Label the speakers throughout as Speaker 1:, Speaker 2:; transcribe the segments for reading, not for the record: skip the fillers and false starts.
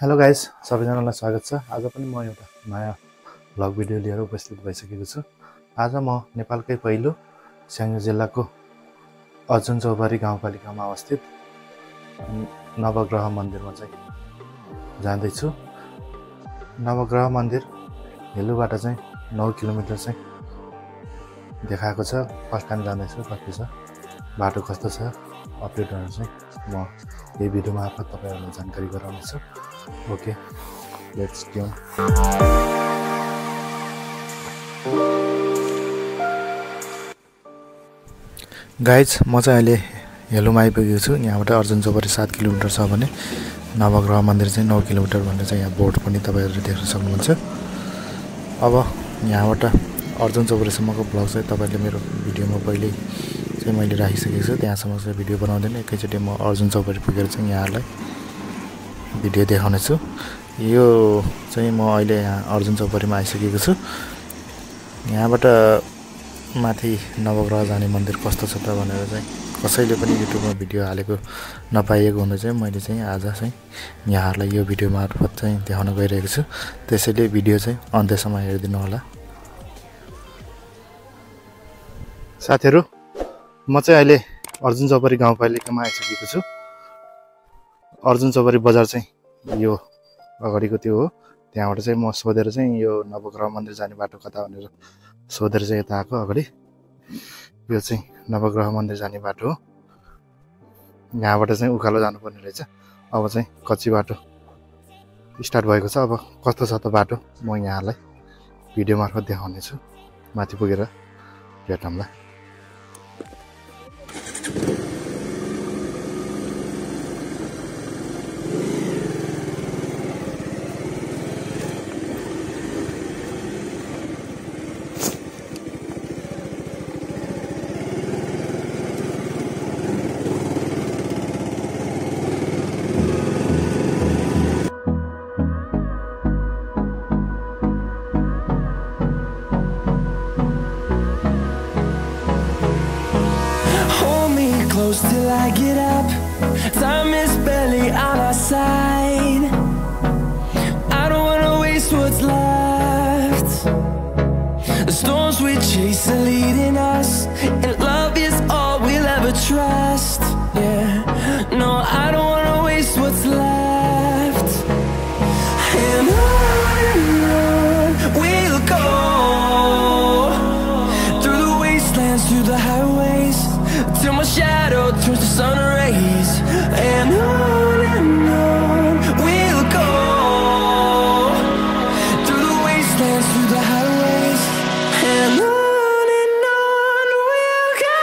Speaker 1: Hello guys, सबैजनालाई स्वागत छ। आज पनि म एउटा नयाँ भ्लग भिडियो लिएर उपस्थित भइसकेको छु। आज म नेपालकै पहिलो स्याङ्जा जिल्लाको अर्जुन चौबारी गाउँपालिकामा अवस्थित नवग्रह मन्दिरमा चाहिँ जाँदैछु। नवग्रह मन्दिर हेलुबाट चाहिँ 9 किलोमिटर चाहिँ देखाएको छ। फर्स्ट टाइम जाँदैछु, कति छ बाटो कस्तो छ अपडेटहरू चाहिँ म यही भिडियो मार्फत तपाईहरुलाई जानकारी गराउनेछु। Okay, let's tune. गाइज, म चाहिँ अहिले हेलोमा आइपुगेको छु। यहाँबाट अर्जुन चौबारी 7 किलोमिटर छ भने नवग्रह मन्दिर चाहिँ 9 किलोमिटर भन्ने चाहिँ यहाँ बोर्ड पनि तपाईहरुले देख्न सक्नुहुन्छ। अब यहाँबाट अर्जुन चौबारीसम्मको भ्लग चाहिँ तपाईहरुले मेरो भिडियोमा पहिल्यै चाहिँ मैले राखिसकेको छु। त्यहाँसम्म चाहिँ भिडियो बनाउँदैन, एकैचोटि म अर्जुन चौबारी पुगेर चाहिँ यहाँहरुलाई भिडियो देखाउने छु। यो चाहिँ म अहिले यहाँ अर्जुन चौबारीमा आइसकेको छु। यहाँबाट माथि नवग्रह जाने मन्दिर कस्तो छ त भनेर चाहिँ कसैले पनि युट्युबमा भिडियो हालेको नपाइएको हुँदा चाहिँ मैले चाहिँ आज चाहिँ यहाँहरुलाई यो भिडियो मार्फत चाहिँ देखाउन गइरहेको छु। त्यसैले भिडियो चाहिँ अन्त्यसम्म हेरिदिनु होला। साथीहरु, म चाहिँ अहिले अर्जुन चौबारी गाउँपालिकामा आइसकेको छु। अर्जुन चौबारी बजार चाहिँ यो अगाडिको त्यो हो। त्यहाँबाट चाहिँ म सोधेर चाहिँ यो नवग्रह मन्दिर जाने बाटो कता भनेर सोधेर चाहिँ यता आएको। अगाडि यो चाहिँ नवग्रह मन्दिर जाने बाटो हो। यहाँबाट चाहिँ उकालो जानुपर्ने रहेछ। अब चाहिँ कच्ची बाटो स्टार्ट भएको छ। अब कस्तो छ त बाटो म यहाँलाई भिडियो मार्फत देखाउने छु। माथि पुगेर भेटौँला।
Speaker 2: Till I get up, time is barely on our side. I don't wanna waste what's left. The storms we chase are leading us, and love is all we'll ever trust. Yeah, no, I don't wanna waste what's left. And on we'll go, through the wastelands, through the highways, till my shadow turns to sun rays. And on we'll go, through the wastelands, through the highways. And on we'll go.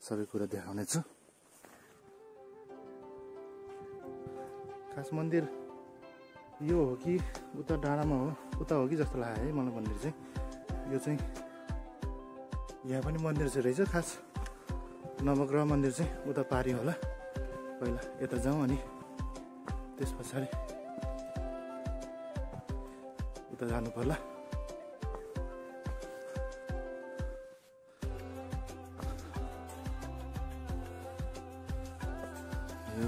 Speaker 1: सबै कुरा देखाउने छु। खास मन्दिर यो हो कि उता डाँडामा हो, उता हो कि जस्तो लाग्यो है मलाई मन्दिर चाहिँ। यो चाहिँ यहाँ पनि मन्दिर चाहिँ रहेछ। खास नवग्रह मन्दिर चाहिँ उता पारि होला। पहिला यता जाउँ अनि त्यस पछाडि उता जानु पर्ला। यो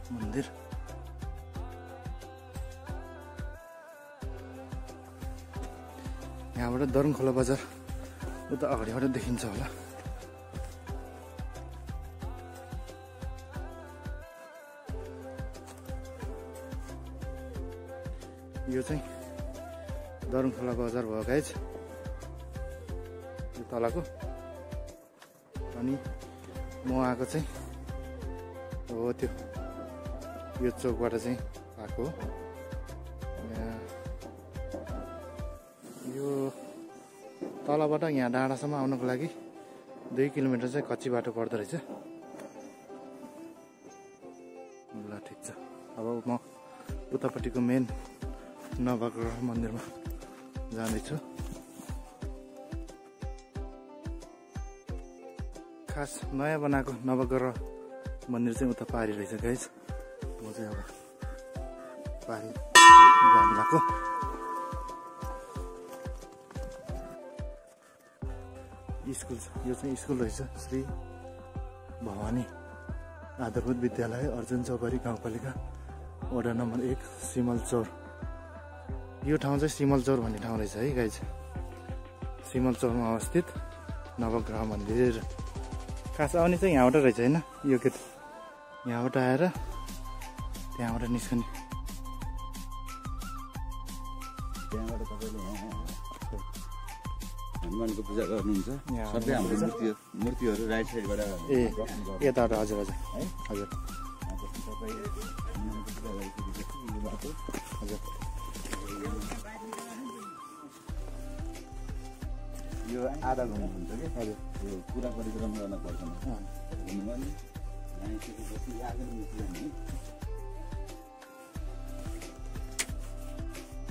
Speaker 1: मन्दिर यहाँबाट दरुङखोला बजार उता अगाडिबाट देखिन्छ होला। यो चाहिँ दरुङखोला बजार भयो गाइज, यो तलको। अनि म आएको चाहिँ हो त्यो यो चोकबाट चाहिँ आएको हो। यो तलबाट यहाँ डाँडासम्म आउनको लागि 2 किलोमिटर चाहिँ कच्ची बाटो पर्दो रहेछ। ल ठिक छ, अब म उतापट्टिको मेन नवग्रह मन्दिरमा जाँदैछु। खास नयाँ बनाएको नवग्रह मन्दिर चाहिँ उता पारि रहेछ गाइज। म चाहिँ अब पारि जानु भएको। स्कुल छ, यो चाहिँ स्कुल रहेछ श्री भवानी आधारभूत विद्यालय अर्जुन चौधरी गाउँपालिका वडा नम्बर 1 सिमलचौर। यो ठाउँ चाहिँ सिमलचौर भन्ने ठाउँ रहेछ है गाइज। सिमलचौरमा अवस्थित नवग्रह मन्दिर। खास आउने चाहिँ यहाँबाट रहेछ होइन, यो के यहाँबाट आएर त्यहाँबाट निस्कने।
Speaker 3: त्यहाँबाट तपाईँले हनुमानको पूजा गर्नुहुन्छ। सबै हाम्रो मूर्तिहरू राइट साइडबाट
Speaker 1: ए यताबाट। हजुर हजुर
Speaker 3: है
Speaker 1: हजुर
Speaker 3: तपाईँ हनुमानको पूजा गरिसकेपछि यो बाटो
Speaker 1: हजुर।
Speaker 3: यो आधा घुम्नुहुन्छ कि
Speaker 1: हजुर
Speaker 3: यो पुरा परिक्रमा गर्न पर्दैन। घुम्नुभयो नि आइसकेपछि आगे निस्किने।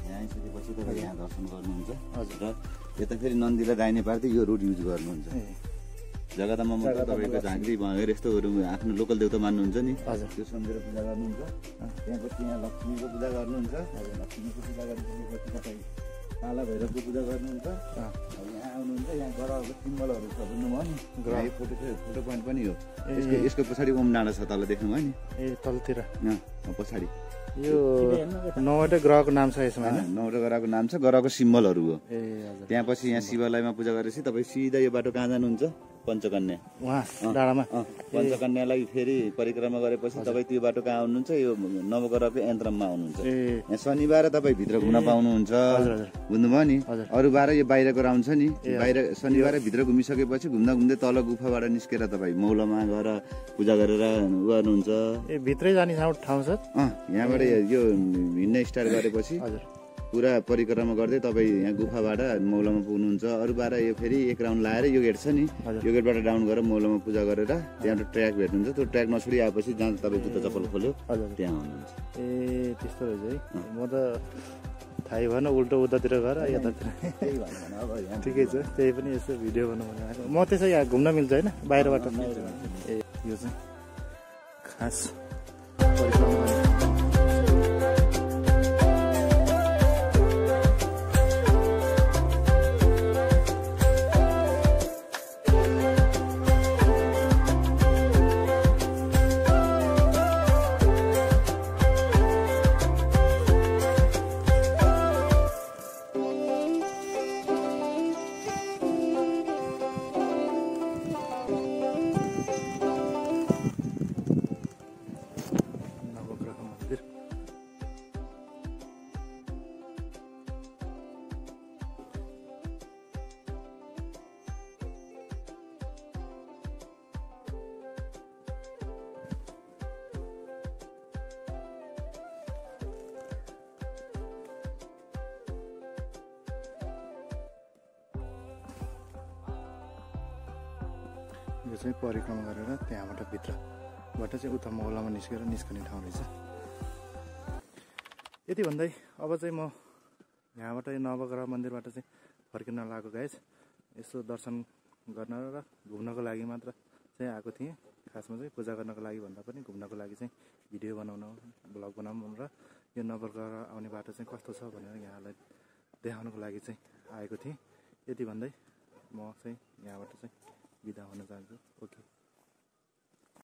Speaker 3: यहाँ आइसकेपछि तपाईँ यहाँ दर्शन गर्नुहुन्छ।
Speaker 1: हजुर।
Speaker 3: र यता फेरि नन्दी र दाहिने पार्टी यो रुट युज गर्नुहुन्छ। जगतमा मात्र तपाईँको झाँक्री भँगेर यस्तोहरू आफ्नो लोकल देवता मान्नुहुन्छ नि,
Speaker 1: हजुर।
Speaker 3: त्यो सम्झेर पूजा गर्नुहुन्छ। त्यहाँपछि यहाँ लक्ष्मीको पूजा गर्नुहुन्छ। लक्ष्मीको पूजा गरिसकेपछि तपाईँ काला भैरवको पूजा गर्नुहुन्छ। यहाँ आउनुहुन्छ, यहाँ ग्रहको सिम्बलहरू छ बुझ्नुभयो नि। ग्रह फोटो पोइन्ट पनि हो। यसको पछाडि ओम डाँडा छ, तल देख्नुभयो नि।
Speaker 1: ए तलतिर
Speaker 3: पछाडि
Speaker 1: यो 9वटा ग्रहको नाम छ यसमा होइन।
Speaker 3: 9वटा ग्रहको नाम छ, ग्रहको सिम्बलहरू हो।
Speaker 1: ए हजुर।
Speaker 3: त्यहाँपछि यहाँ शिवालयमा पूजा गरेपछि तपाईँ सिधा यो बाटो कहाँ जानुहुन्छ? पञ्चकन्या।
Speaker 1: उहाँ डाँडामा
Speaker 3: पञ्चकन्यालाई फेरि परिक्रमा गरेपछि तपाईँ त्यो बाटो कहाँ आउनुहुन्छ? यो नवग्रहको यन्त्रमा आउनुहुन्छ। यहाँ शनिबार तपाईँ भित्र घुम्न पाउनुहुन्छ बुझ्नुभयो नि। अरू बार यो बाहिरको राउन्ड छ नि, बाहिर शनिबार भित्र घुमिसकेपछि घुम्दा घुम्दै तल गुफाबाट निस्केर तपाईँ मौलामा गएर पूजा गरेर गर्नुहुन्छ।
Speaker 1: ए भित्रै जाने ठाउँ छ।
Speaker 3: यहाँबाट यो हिँड्न स्टार्ट गरेपछि पुरा परिक्रमा गर्दै तपाईँ यहाँ गुफाबाट मौलामा पुग्नुहुन्छ। अरू बार यो फेरि एक राउन्ड लाएर यो गेट छ नि, यो गेटबाट डाउन गरेर मौलामा पूजा गरेर त्यहाँबाट ट्र्याक भेट्नुहुन्छ। त्यो ट्र्याक नछोडी आएपछि जहाँ तपाईँ जुत्ता चप्पल खोल्यो त्यहाँ हुनुहुन्छ।
Speaker 1: ए त्यस्तो रहेछ है। म त थाहै भएन, उल्टो उतातिर गएर यतातिर। ठिकै छ, त्यही पनि यसो भिडियो बनाउनु आएको। म त्यसै यहाँ घुम्न मिल्छ होइन बाहिरबाट। ए यो चाहिँ खास नवग्रह यो चाहिँ परिक्रमा गरेर त्यहाँबाट भित्रबाट चाहिँ उता मौलामा निस्कने ठाउँ रहेछ। यति भन्दै अब चाहिँ म यहाँबाट नवग्रह मन्दिरबाट चाहिँ फर्किन लागेको गाइस। यसो दर्शन गर्न र घुम्नको लागि मात्र चाहिँ आएको थिएँ। खासमा चाहिँ पूजा गर्नको लागि भन्दा पनि घुम्नको लागि चाहिँ भिडियो बनाउन, ब्लग बनाउन र यो नवग्रह आउने बाटो चाहिँ कस्तो छ भनेर यहाँलाई देखाउनको लागि चाहिँ आएको थिएँ। यति भन्दै म चाहिँ यहाँबाट चाहिँ बिदा हुन चाहन्छु। ओके।